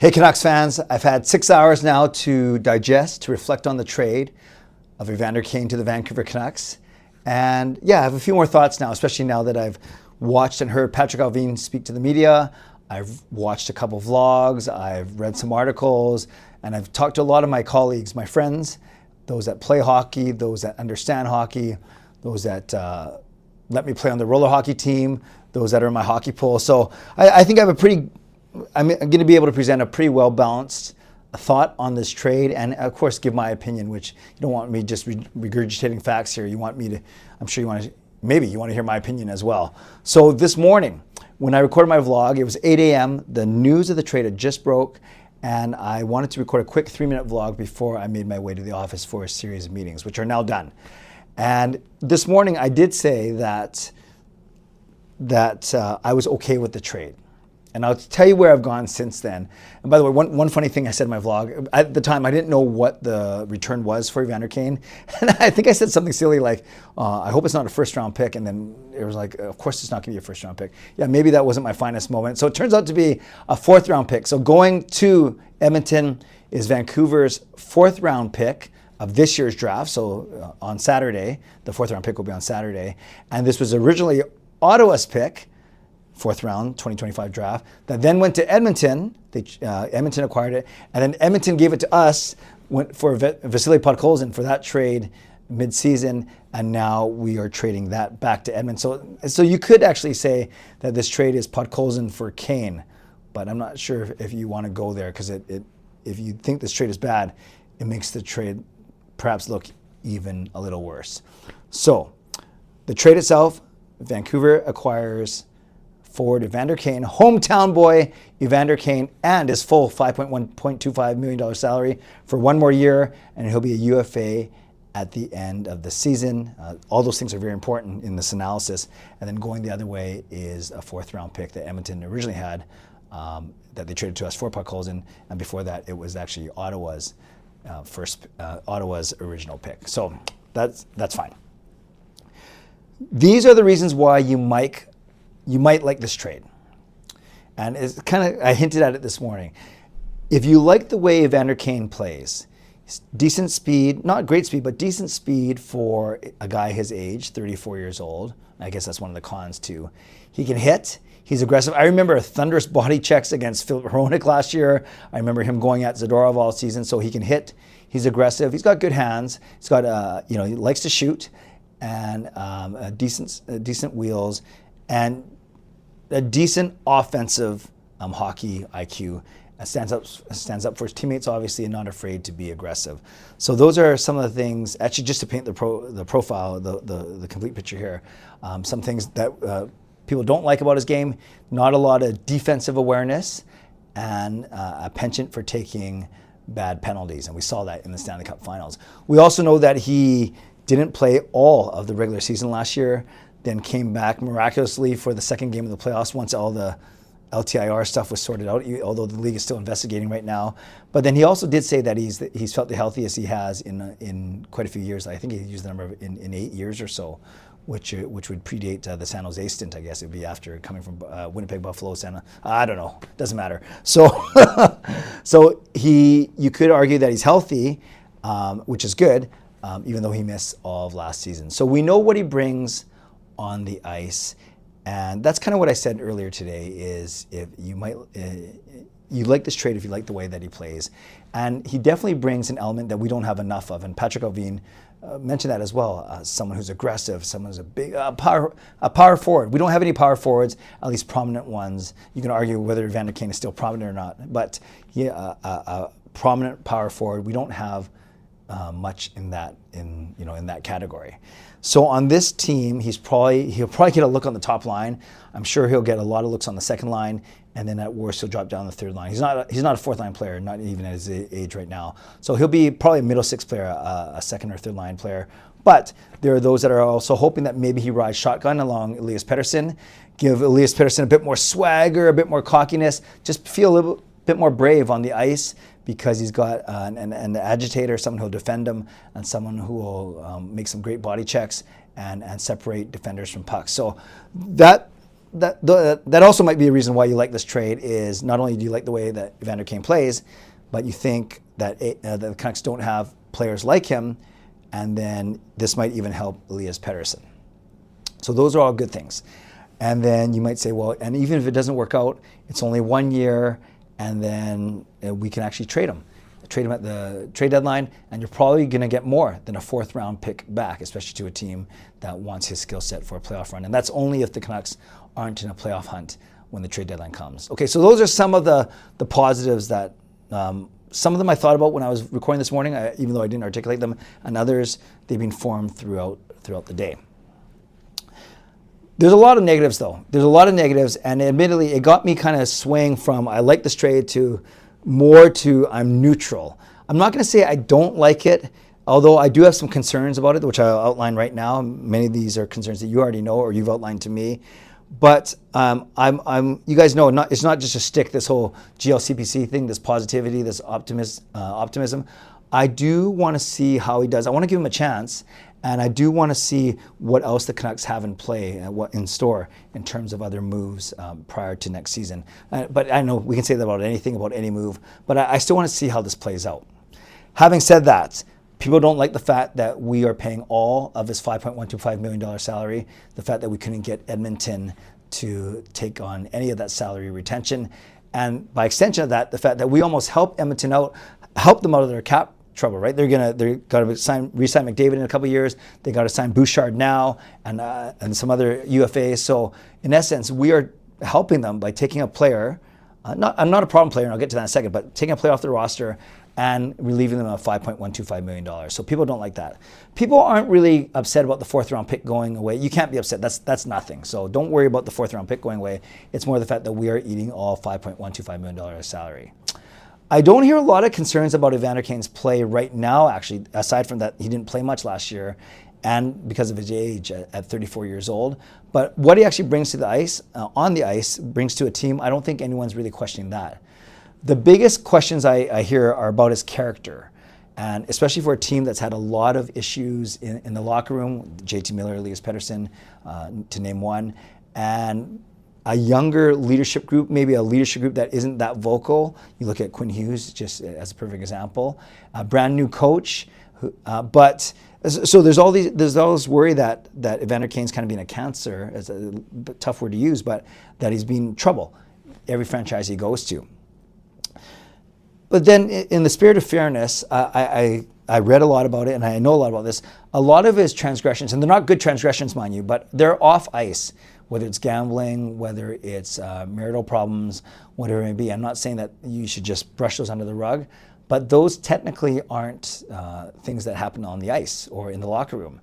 Hey Canucks fans, I've had 6 hours now to digest, to reflect on the trade of Evander Kane to the Vancouver Canucks. And yeah, I have a few more thoughts now, especially now that I've watched and heard Patrick Allvin speak to the media. I've watched a couple vlogs, I've read some articles, and I've talked to a lot of my colleagues, my friends, those that play hockey, those that understand hockey, those that let me play on the roller hockey team, those that are in my hockey pool. So I think I have I'm going to be able to present a pretty well-balanced thought on this trade and, of course, give my opinion, which you don't want me just regurgitating facts here. You want me to, I'm sure you want to, maybe you want to hear my opinion as well. So this morning, when I recorded my vlog, it was 8 a.m. The news of the trade had just broke, and I wanted to record a quick 3-minute vlog before I made my way to the office for a series of meetings, which are now done. And this morning, I did say that I was okay with the trade. And I'll tell you where I've gone since then. And by the way, one funny thing I said in my vlog, at the time I didn't know what the return was for Evander Kane. And I think I said something silly like, I hope it's not a first-round pick. And then it was like, of course it's not going to be a first-round pick. Yeah, maybe that wasn't my finest moment. So it turns out to be a 4th-round pick. So going to Edmonton is Vancouver's 4th-round pick of this year's draft. So on Saturday, the 4th-round pick will be on Saturday. And this was originally Ottawa's pick, 4th round, 2025 draft, that then went to Edmonton. Edmonton acquired it, and then Edmonton gave it to us, went for Vasily Podkolzin for that trade mid-season, and now we are trading that back to Edmonton. So you could actually say that this trade is Podkolzin for Kane, but I'm not sure if you want to go there, because if you think this trade is bad, it makes the trade perhaps look even a little worse. So the trade itself, Vancouver acquires forward Evander Kane, hometown boy Evander Kane, and his full $5.25 million salary for 1 more year, and he'll be a UFA at the end of the season. All those things are very important in this analysis. And then going the other way is a 4th-round pick that Edmonton originally had, that they traded to us for Podkolzin, and before that it was actually Ottawa's original pick. So that's fine. These are the reasons why you might like this trade. And it's kind of, I hinted at it this morning. If you like the way Evander Kane plays, decent speed, not great speed, but decent speed for a guy his age, 34 years old. I guess that's one of the cons too. He can hit, he's aggressive. I remember thunderous body checks against Filip Hronek last year. I remember him going at Zadorov all season, so he can hit, he's aggressive, he's got good hands, he's got, he likes to shoot, and decent wheels, and a decent offensive hockey IQ. Stands up for his teammates, obviously, and not afraid to be aggressive. So those are some of the things, actually, just to paint the profile, the complete picture here. Some things that people don't like about his game: not a lot of defensive awareness, and a penchant for taking bad penalties, and we saw that in the Stanley Cup Finals. We also know that he didn't play all of the regular season last year, then came back miraculously for the 2nd game of the playoffs once all the LTIR stuff was sorted out, although the league is still investigating right now. But then he also did say that he's felt the healthiest he has in quite a few years. I think he used the number of in 8 years or so, which would predate the San Jose stint, I guess. It would be after coming from Winnipeg, Buffalo, I don't know, doesn't matter. So, you could argue that he's healthy, which is good, even though he missed all of last season. So we know what he brings on the ice, and that's kind of what I said earlier today, is if you like this trade if you like the way that he plays. And he definitely brings an element that we don't have enough of, and Patrick Allvin mentioned that as well. Someone who's aggressive, someone who's a big power forward. We don't have any power forwards, at least prominent ones. You can argue whether Evander Kane is still prominent or not, but a prominent power forward. We don't have much in that category. So on this team, he'll probably get a look on the top line. I'm sure he'll get a lot of looks on the 2nd line, and then at worst he'll drop down the 3rd line. He's not a 4th-line player, not even at his age right now. So he'll be probably a middle 6 player, a 2nd or 3rd line player. But there are those that are also hoping that maybe he rides shotgun along Elias Pettersson, give Elias Pettersson a bit more swagger, a bit more cockiness, just feel a little bit more brave on the ice, because he's got an agitator, someone who'll defend him, and someone who will make some great body checks and separate defenders from pucks. So that that also might be a reason why you like this trade. Is not only do you like the way that Evander Kane plays, but you think that the Canucks don't have players like him, and then this might even help Elias Pettersson. So those are all good things. And then you might say, well, and even if it doesn't work out, it's only 1 year, and then we can actually trade him. Trade him at the trade deadline, and you're probably going to get more than a 4th round pick back, especially to a team that wants his skill set for a playoff run. And that's only if the Canucks aren't in a playoff hunt when the trade deadline comes. Okay, so those are some of the positives that some of them I thought about when I was recording this morning, even though I didn't articulate them, and others, they've been formed throughout the day. There's a lot of negatives, though. There's a lot of negatives, and admittedly, it got me kind of swaying from I like this trade to more to I'm neutral. I'm not going to say I don't like it, although I do have some concerns about it, which I'll outline right now. Many of these are concerns that you already know or you've outlined to me. But you guys know, it's not just a stick, this whole GLCPC thing, this positivity, this optimism. I do want to see how he does. I want to give him a chance. And I do want to see what else the Canucks have in play and what in store in terms of other moves prior to next season. But I know we can say that about anything, about any move, but I still want to see how this plays out. Having said that, people don't like the fact that we are paying all of his $5.125 million salary, the fact that we couldn't get Edmonton to take on any of that salary retention, and by extension of that, the fact that we almost helped Edmonton out, helped them out of their cap trouble, right? They're got to re-sign McDavid in a couple of years. They got to sign Bouchard now, and some other UFAs. So in essence, we are helping them by taking a player, not a problem player, and I'll get to that in a second, but taking a player off the roster and relieving them of $5.125 million. So people don't like that. People aren't really upset about the 4th round pick going away. You can't be upset. That's nothing. So don't worry about the 4th round pick going away. It's more the fact that we are eating all $5.125 million salary. I don't hear a lot of concerns about Evander Kane's play right now, actually, aside from that he didn't play much last year and because of his age at 34 years old. But what he actually brings to the ice, on the ice, brings to a team, I don't think anyone's really questioning that. The biggest questions I hear are about his character, and especially for a team that's had a lot of issues in the locker room, JT Miller, Elias Pettersson, to name one, and a younger leadership group, maybe a leadership group that isn't that vocal. You look at Quinn Hughes just as a perfect example. A brand new coach, but so there's all this worry that Evander Kane's kind of being a cancer, as a tough word to use, but that he's been trouble every franchise he goes to. But then in the spirit of fairness, I read a lot about it and I know a lot about this. A lot of his transgressions, and they're not good transgressions, mind you, but they're off ice. Whether it's gambling, whether it's marital problems, whatever it may be. I'm not saying that you should just brush those under the rug, but those technically aren't things that happen on the ice or in the locker room.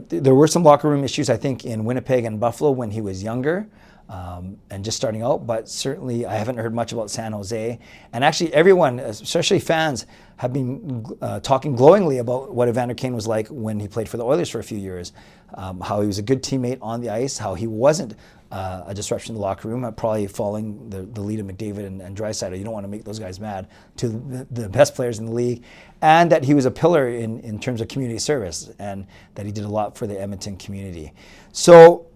There were some locker room issues, I think, in Winnipeg and Buffalo when he was younger and just starting out, but certainly I haven't heard much about San Jose. And actually everyone, especially fans, have been talking glowingly about what Evander Kane was like when he played for the Oilers for a few years, how he was a good teammate on the ice, how he wasn't a disruption in the locker room, probably following the lead of McDavid and Draisaitl. You don't want to make those guys mad, to the best players in the league, and that he was a pillar in terms of community service, and that he did a lot for the Edmonton community. So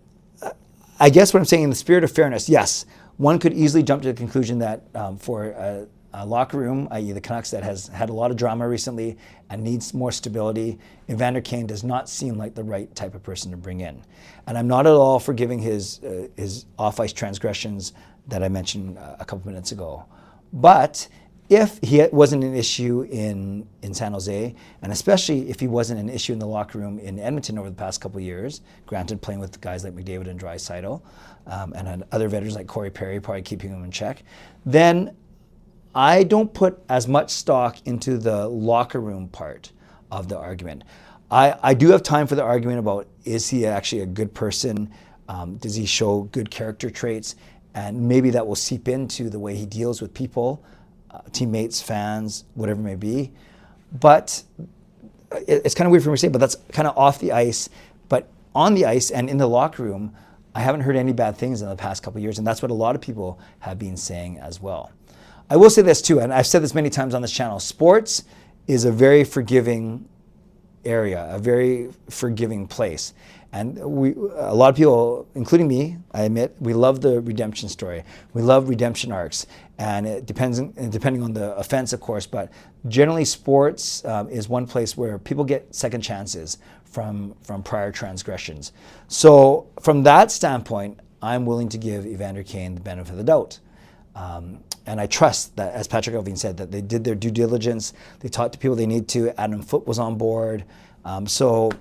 I guess what I'm saying, in the spirit of fairness, yes, one could easily jump to the conclusion that for a locker room, i.e. the Canucks, that has had a lot of drama recently and needs more stability, Evander Kane does not seem like the right type of person to bring in. And I'm not at all forgiving his off-ice transgressions that I mentioned a couple minutes ago. But if he wasn't an issue in San Jose, and especially if he wasn't an issue in the locker room in Edmonton over the past couple of years, granted playing with guys like McDavid and Draisaitl, and other veterans like Corey Perry probably keeping him in check, then I don't put as much stock into the locker room part of the argument. I do have time for the argument about, is he actually a good person? Does he show good character traits? And maybe that will seep into the way he deals with people, teammates, fans, whatever it may be. But it's kind of weird for me to say, but that's kind of off the ice. But on the ice and in the locker room, I haven't heard any bad things in the past couple of years, and that's what a lot of people have been saying as well. I will say this too, and I've said this many times on this channel, sports is a very forgiving area, a very forgiving place. And a lot of people, including me, I admit, we love the redemption story. We love redemption arcs, and it depending on the offense, of course. But generally, sports is one place where people get second chances from prior transgressions. So, from that standpoint, I'm willing to give Evander Kane the benefit of the doubt. And I trust that, as Patrick Alvin said, that they did their due diligence. They talked to people they need to. Adam Foote was on board. So,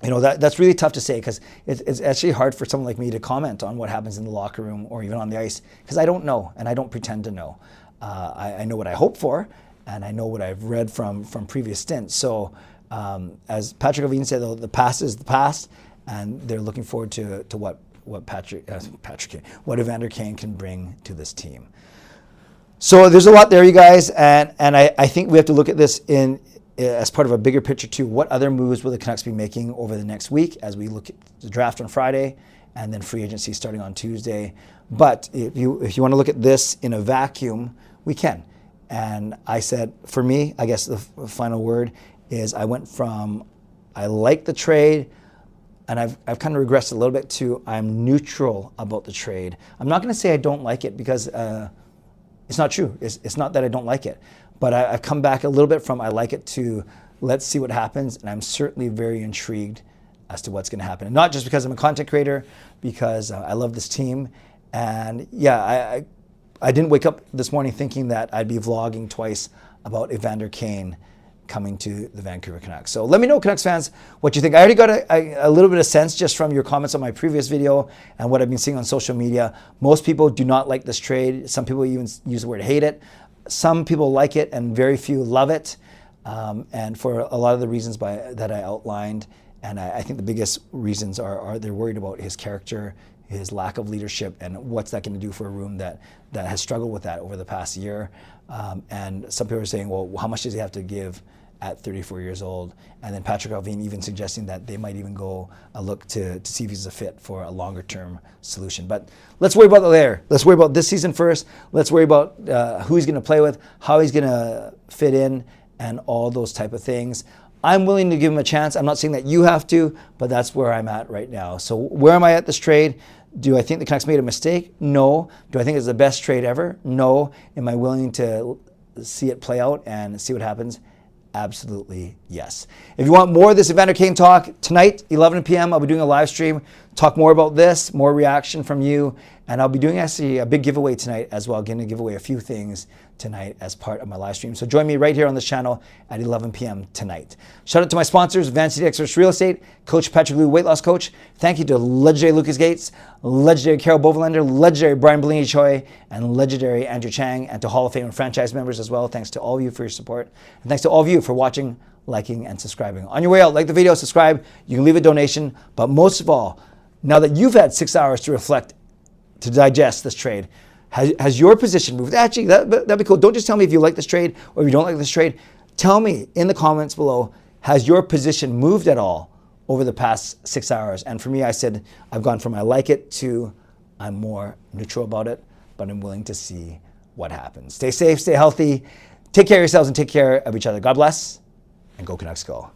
you know, that's really tough to say, because it's actually hard for someone like me to comment on what happens in the locker room or even on the ice, because I don't know, and I don't pretend to know. I know what I hope for, and I know what I've read from previous stints. So, as Patrick Alvin said, though, the past is the past, and they're looking forward to what Evander Kane can bring to this team. So there's a lot there, you guys, and I think we have to look at this as part of a bigger picture too. What other moves will the Canucks be making over the next week as we look at the draft on Friday and then free agency starting on Tuesday? But if you want to look at this in a vacuum, we can. And I said, for me, I guess the final word is I went from I like the trade, and I've kind of regressed a little bit to I'm neutral about the trade. I'm not going to say I don't like it, because it's not true. It's not that I don't like it. But I've come back a little bit from I like it to let's see what happens. And I'm certainly very intrigued as to what's going to happen. And not just because I'm a content creator, because I love this team. And yeah, I didn't wake up this morning thinking that I'd be vlogging twice about Evander Kane coming to the Vancouver Canucks. So let me know, Canucks fans, what you think. I already got a little bit of sense just from your comments on my previous video and what I've been seeing on social media. Most people do not like this trade. Some people even use the word hate it. Some people like it, and very few love it. And for a lot of the reasons that I outlined, and I think the biggest reasons are they're worried about his character, his lack of leadership, and what's that going to do for a room that has struggled with that over the past year. And some people are saying, well, how much does he have to give at 34 years old? And then Patrick Alvin even suggesting that they might even go a look to see if he's a fit for a longer term solution. But let's worry about that later. Let's worry about this season first. Let's worry about who he's going to play with, how he's going to fit in, and all those type of things. I'm willing to give him a chance. I'm not saying that you have to, but that's where I'm at right now. So where am I at this trade? Do I think the Canucks made a mistake? No. Do I think it's the best trade ever? No. Am I willing to see it play out and see what happens? Absolutely yes. If you want more of this Evander Kane talk, tonight, 11 p.m., I'll be doing a live stream, talk more about this, more reaction from you, and I'll be doing actually a big giveaway tonight as well. I'm going to give away a few things tonight as part of my live stream. So join me right here on this channel at 11 p.m. tonight. Shout out to my sponsors, Vancity Experts Real Estate, Coach Patrick Liu, Weight Loss Coach. Thank you to legendary Lucas Gates, legendary Carol Bovelander, legendary Brian Bellini Choi, and legendary Andrew Chang, and to Hall of Fame and franchise members as well. Thanks to all of you for your support. And thanks to all of you for watching, liking, and subscribing. On your way out, like the video, subscribe. You can leave a donation. But most of all, now that you've had 6 hours to reflect, to digest this trade, has your position moved? Actually, that'd be cool. Don't just tell me if you like this trade or if you don't like this trade. Tell me in the comments below, has your position moved at all over the past 6 hours? And for me, I said I've gone from I like it to I'm more neutral about it, but I'm willing to see what happens. Stay safe, stay healthy, take care of yourselves, and take care of each other. God bless, and go Canucks go.